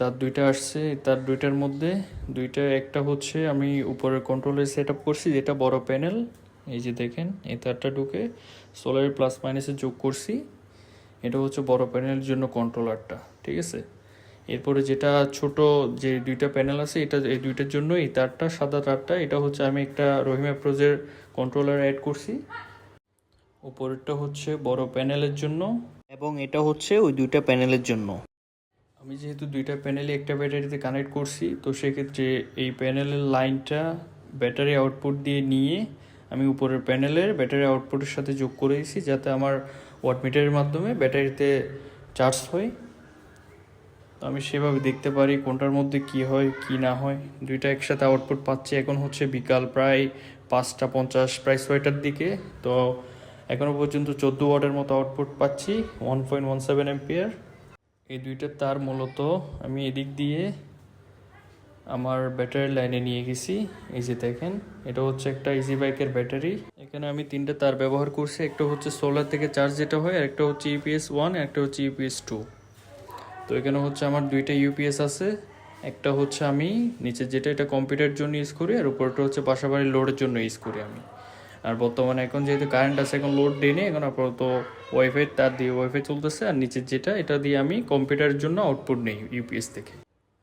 তার দুইটা আসছে, তার দুইটার মধ্যে দুইটা, একটা হচ্ছে আমি উপরের কন্ট্রোলের সেট আপ করছি যেটা বড় প্যানেল, এই যে দেখেন এই তারটা ঢুকে সোলারের প্লাস মাইনাসে যোগ করছি, এটা হচ্ছে বড় প্যানেলের জন্য কন্ট্রোলারটা, ঠিক আছে। এরপরে যেটা ছোট যে দুইটা প্যানেল আছে, এটা এই দুইটার জন্য এই তারটা, সাদা তারটা, এটা হচ্ছে আমি একটা রহিম অ্যাপ্রোজের কন্ট্রোলার অ্যাড করছি। উপরেরটা হচ্ছে বড় প্যানেলের জন্য এবং এটা হচ্ছে ওই দুইটা প্যানেলের জন্য। আমি যেহেতু দুইটা প্যানেলই একটা ব্যাটারিতে কানেক্ট করছি, তো সেক্ষেত্রে এই প্যানেলের লাইনটা ব্যাটারি আউটপুট দিয়ে নিয়ে আমি উপরের প্যানেলের ব্যাটারি আউটপুটের সাথে যোগ করে দিয়েছি, যাতে আমার ওয়াটমিটারের মাধ্যমে ব্যাটারিতে চার্জ হয়। তো আমি সেভাবে দেখতে পারি কোনটার মধ্যে কি হয় কি না হয়। দুইটা একসাথে আউটপুট পাচ্ছি। এখন হচ্ছে বিকাল প্রায় 5:50, প্রায় 6টার দিকে। তো এখনও পর্যন্ত 14 ওয়াটের মতো আউটপুট পাচ্ছি, 1.17 অ্যাম্পিয়ার। এই দুইটা তার মূলত আমি এদিক দিয়ে আমার ব্যাটারি লাইনে নিয়ে গেছি। এই যে দেখেন, এটা হচ্ছে একটা ইজি বাইকের ব্যাটারি। এখানে আমি তিনটা তার ব্যবহার করছি, একটা হচ্ছে সোলার থেকে চার্জ যেটা হয়, আর একটা হচ্ছে ইউপিএস 1, একটা হচ্ছে ইউপিএস 2। তো এখানে হচ্ছে আমার দুইটা ইউপিএস আছে, একটা হচ্ছে আমি নিচে যেটা, এটা কম্পিউটারের জন্য ইউজ করি, আর উপরটা হচ্ছে বাসাবাড়ির লোডের জন্য ইউজ করি আমি। আর বর্তমানে এখন যেহেতু কারেন্ট আছে, এখন লোড দিই নি, এখন আপাতত ওয়াইফাই তার দিয়ে ওয়াইফাই চলতেছে, আর নিচের যেটা, এটা দিয়ে আমি কম্পিউটারের জন্য আউটপুট নেই ইউপিএস থেকে।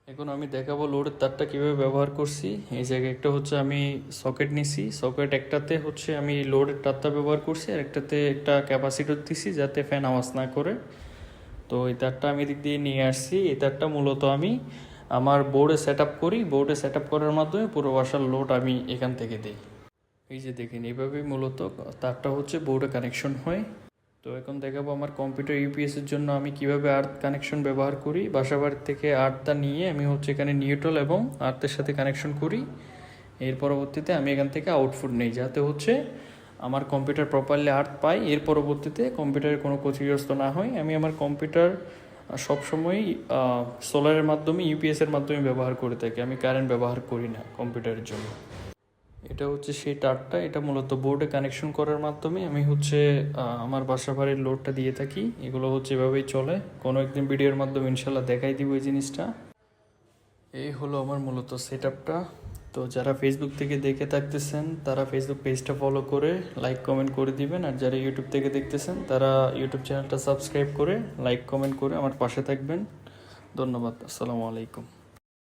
এখন আমি দেখাবো লোডের তারটা কীভাবে ব্যবহার করছি। এই জায়গায় একটা হচ্ছে আমি সকেট নিছি, সকেট একটাতে হচ্ছে আমি লোডের তারটা ব্যবহার করছি, আর একটাতে একটা ক্যাপাসিটর দিছি যাতে ফ্যান আওয়াজ না করে। তো এই তারটা আমি এদিক দিয়ে নিয়ে আসছি। এই তারটা মূলত আমি আমার বোর্ডে সেট আপ করি, বোর্ডে সেট আপ করার মাধ্যমে পুরো বাসার লোড আমি এখান থেকে দিই। এই যে দেখেন, এইভাবেই মূলত তারটা হচ্ছে বোর্ডে কানেকশন হয়। তো এখন দেখাবো আমার কম্পিউটার ইউপিএসের জন্য আমি কিভাবে আর্থ কানেকশন ব্যবহার করি। বাসাবাড়ি থেকে আর্থটা নিয়ে আমি হচ্ছে এখানে নিউট্রাল এবং আর্থের সাথে কানেকশন করি। এর পরবর্তীতে আমি এখান থেকে আউটপুট নেই, যাতে হচ্ছে আমার কম্পিউটার প্রপারলি আর্থ পাই, এর পরবর্তীতে কম্পিউটারের কোনো ক্ষতিগ্রস্ত না হয়। আমি আমার কম্পিউটার সবসময়ই সোলারের মাধ্যমে, ইউপিএসের মাধ্যমে ব্যবহার করে থাকি, আমি কারেন্ট ব্যবহার করি না কম্পিউটারের জন্য। এটা হচ্ছে সেই তারটা, এটা মূলত বোর্ডে কানেকশন করার মাধ্যমে আমি হচ্ছে আমার বাসা বাড়ির লোডটা দিয়ে থাকি। এগুলো হচ্ছে এভাবেই চলে, কোনো একদিন ভিডিওর মাধ্যমে ইনশাল্লাহ দেখাই দিব এই জিনিসটা। এই হলো আমার মূলত সেট আপটা। তো যারা ফেসবুক থেকে দেখে থাকতেছেন তারা ফেসবুক পেজটা ফলো করে লাইক কমেন্ট করে দিবেন, আর যারা ইউটিউব থেকে দেখতেছেন তারা ইউটিউব চ্যানেলটা সাবস্ক্রাইব করে লাইক কমেন্ট করে আমার পাশে থাকবেন। ধন্যবাদ। আসসালামু আলাইকুম।